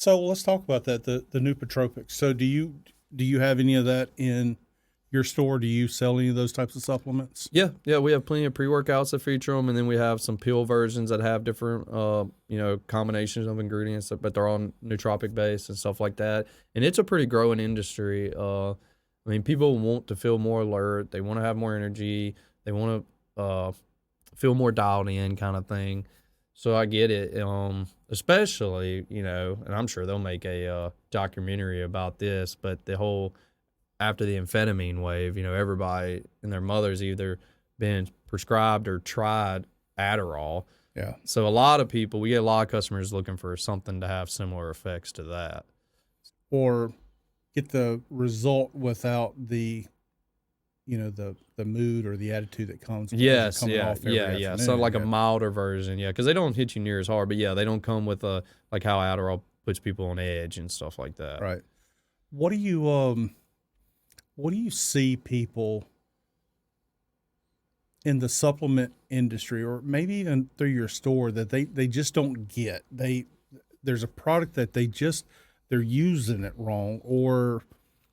So let's talk about that. The nootropics. So do you have any of that in your store? Do you sell any of those types of supplements? Yeah, we have plenty of pre-workouts that feature them, and then we have some pill versions that have different, combinations of ingredients, but they're all nootropic based and stuff like that. And it's a pretty growing industry. People want to feel more alert. They want to have more energy. They want to feel more dialed in, kind of thing. So I get it. Especially, and I'm sure they'll make a documentary about this, but the whole after the amphetamine wave, everybody and their mother's either been prescribed or tried Adderall. Yeah. So a lot of people, we get a lot of customers looking for something to have similar effects to that. Or get the result without the mood or the attitude that comes with Yes, coming yeah, off every yeah. afternoon. So like a milder version, yeah, because they don't hit you near as hard, but yeah, they don't come with like how Adderall puts people on edge and stuff like that. Right. What do you see people in the supplement industry, or maybe even through your store, that they just don't get? There's a product that they're using it wrong. Or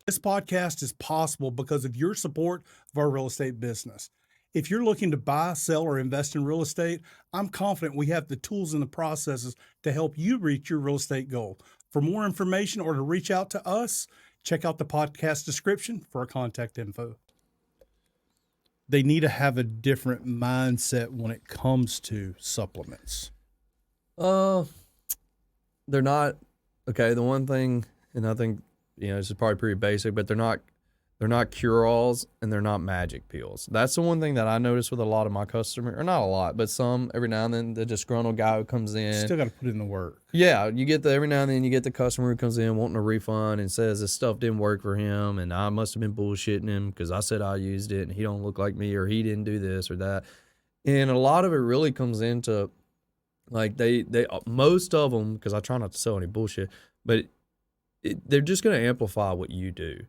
this podcast is possible because of your support of our real estate business. If you're looking to buy, sell, or invest in real estate, I'm confident we have the tools and the processes to help you reach your real estate goal. For more information or to reach out to us, check out the podcast description for our contact info. They need to have a different mindset when it comes to supplements. They're not okay. The one thing, and I think this is probably pretty basic, but they're not cure-alls and they're not magic pills. That's the one thing that I notice with a lot of my customers, or not a lot, but some every now and then. The disgruntled guy who comes in, Still got to put in the work. Yeah, you get every now and then you get the customer who comes in wanting a refund and says this stuff didn't work for him, and I must have been bullshitting him because I said I used it and he don't look like me, or he didn't do this or that. And a lot of it really comes into like they most of them, because I try not to sell any bullshit, but they're just going to amplify what you do.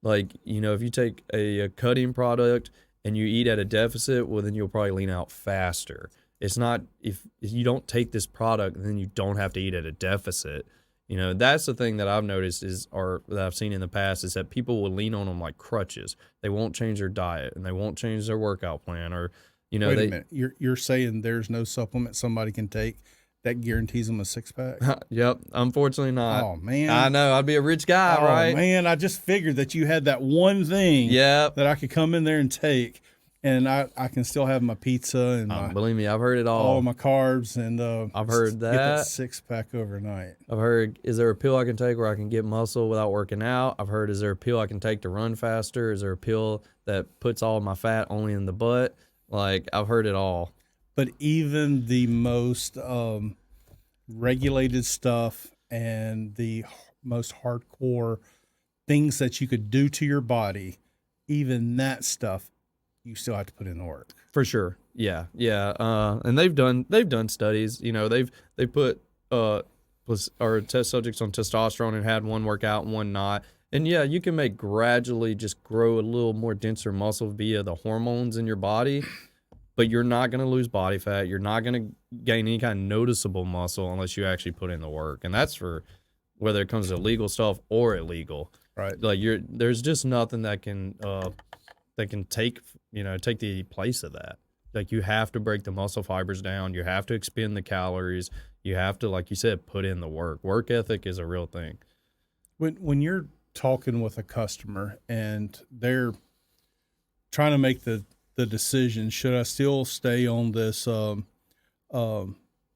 Like, if you take a cutting product and you eat at a deficit, well, then you'll probably lean out faster. It's not if you don't take this product, then you don't have to eat at a deficit. That's the thing that I've noticed or that I've seen in the past, is that people will lean on them like crutches. They won't change their diet and they won't change their workout plan, or, Wait a minute. You're saying there's no supplement somebody can take that guarantees them a six-pack? Yep. Unfortunately not. Oh, man. I know. I'd be a rich guy, right? Oh, man. I just figured that you had that one thing that I could come in there and take, and I can still have my pizza and believe me, I've heard it all. my carbs, and I've heard that. Get that six-pack overnight. I've heard, is there a pill I can take where I can get muscle without working out? I've heard, is there a pill I can take to run faster? Is there a pill that puts all my fat only in the butt? Like, I've heard it all. But even the most regulated stuff and the most hardcore things that you could do to your body, even that stuff, you still have to put in the work. For sure. Yeah. And they've done studies. They've put or test subjects on testosterone and had one work out and one not. And yeah, you can gradually just grow a little more denser muscle via the hormones in your body, but you're not going to lose body fat. You're not going to gain any kind of noticeable muscle unless you actually put in the work. And that's for whether it comes to legal stuff or illegal. Right. Like there's just nothing that can take the place of that. Like, you have to break the muscle fibers down. You have to expend the calories. You have to, like you said, put in the work. Work ethic is a real thing. When you're talking with a customer and they're trying to make the decision, should I still stay on this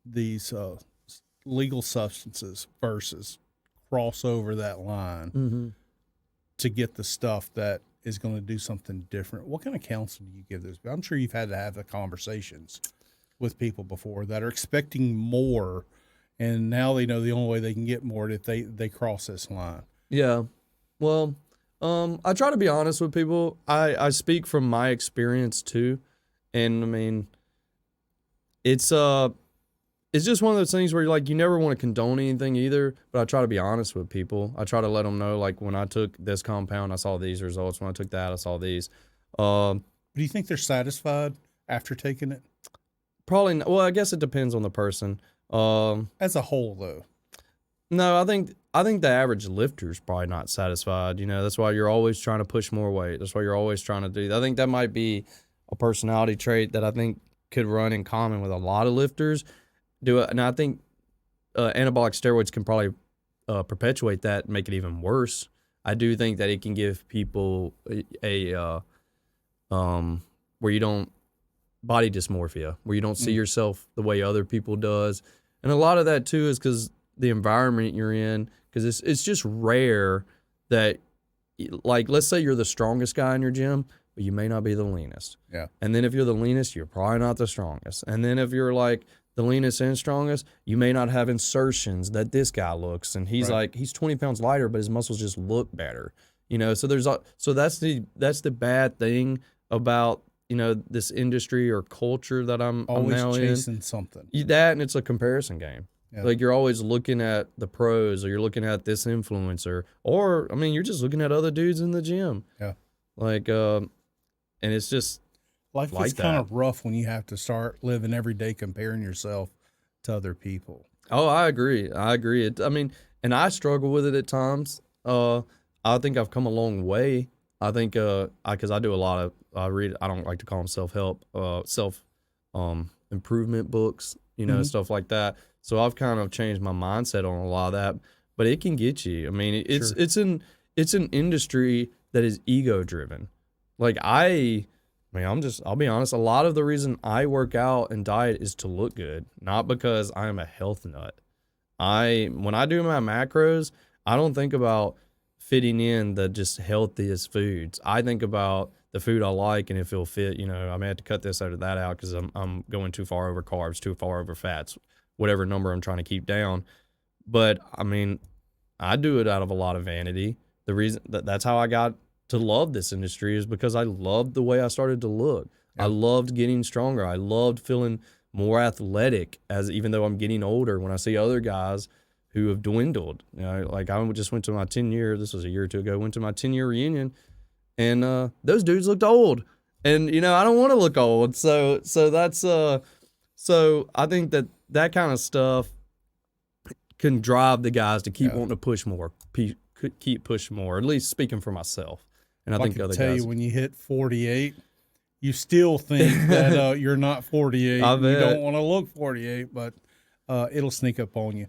these legal substances versus cross over that line to get the stuff that is going to do something different? What kind of counsel do you give those? I'm sure you've had to have the conversations with people before that are expecting more, and now they know the only way they can get more if they cross this line. Yeah. Well, I try to be honest with people. I speak from my experience too. And I mean, it's just one of those things where you never want to condone anything either, but I try to be honest with people. I try to let them know, like, when I took this compound, I saw these results. When I took that, I saw these. Do you think they're satisfied after taking it? Probably not. Well, I guess it depends on the person. As a whole, though. No, I think the average lifter's probably not satisfied. You know, that's why you're always trying to push more weight. That's why you're always trying to do. I think that might be a personality trait that I think could run in common with a lot of lifters. And I think anabolic steroids can probably perpetuate that, and make it even worse. I do think that it can give people where you don't body dysmorphia, where you don't see yourself the way other people does, and a lot of that too is because the environment you're in. Because it's just rare that, like, let's say you're the strongest guy in your gym, but you may not be the leanest. Yeah. And then if you're the leanest, you're probably not the strongest. And then if you're like the leanest and strongest, you may not have insertions that this guy looks. And he's like, he's 20 pounds lighter, but his muscles just look better. You know, so that's the bad thing about, you know, this industry or culture that I'm Always now chasing something. that, and it's a comparison game. Yeah. Like, you're always looking at the pros, or you're looking at this influencer, or I mean, you're just looking at other dudes in the gym. Yeah. Like, and it's just Life like gets kind that. of rough when you have to start living every day comparing yourself to other people. Oh, I agree. I mean, and I struggle with it at times. I think I've come a long way. I think, because I do a lot of, I don't like to call them self-help, improvement books, you know, stuff like that. So I've kind of changed my mindset on a lot of that, but it can get you. I mean, it's an industry that is ego driven. Like, I'll be honest, a lot of the reason I work out and diet is to look good, not because I am a health nut. When I do my macros, I don't think about fitting in the just healthiest foods. I think about the food I like, and if it'll fit, you know, I may have to cut this out or that out because I'm going too far over carbs, too far over fats, whatever number I'm trying to keep down. But I mean, I do it out of a lot of vanity. The reason that's how I got to love this industry is because I loved the way I started to look. Yeah. I loved getting stronger. I loved feeling more athletic even though I'm getting older. When I see other guys who have dwindled, you know, like I just went to my 10-year, this was a year or two ago, went to my 10-year reunion, and those dudes looked old. And, you know, I don't want to look old. So that's, so I think that kind of stuff can drive the guys to keep wanting to push more, keep pushing more, at least speaking for myself. And I think other tell guys. you, when you hit 48, you still think that you're not 48. I You bet. don't want to look 48, but it'll sneak up on you.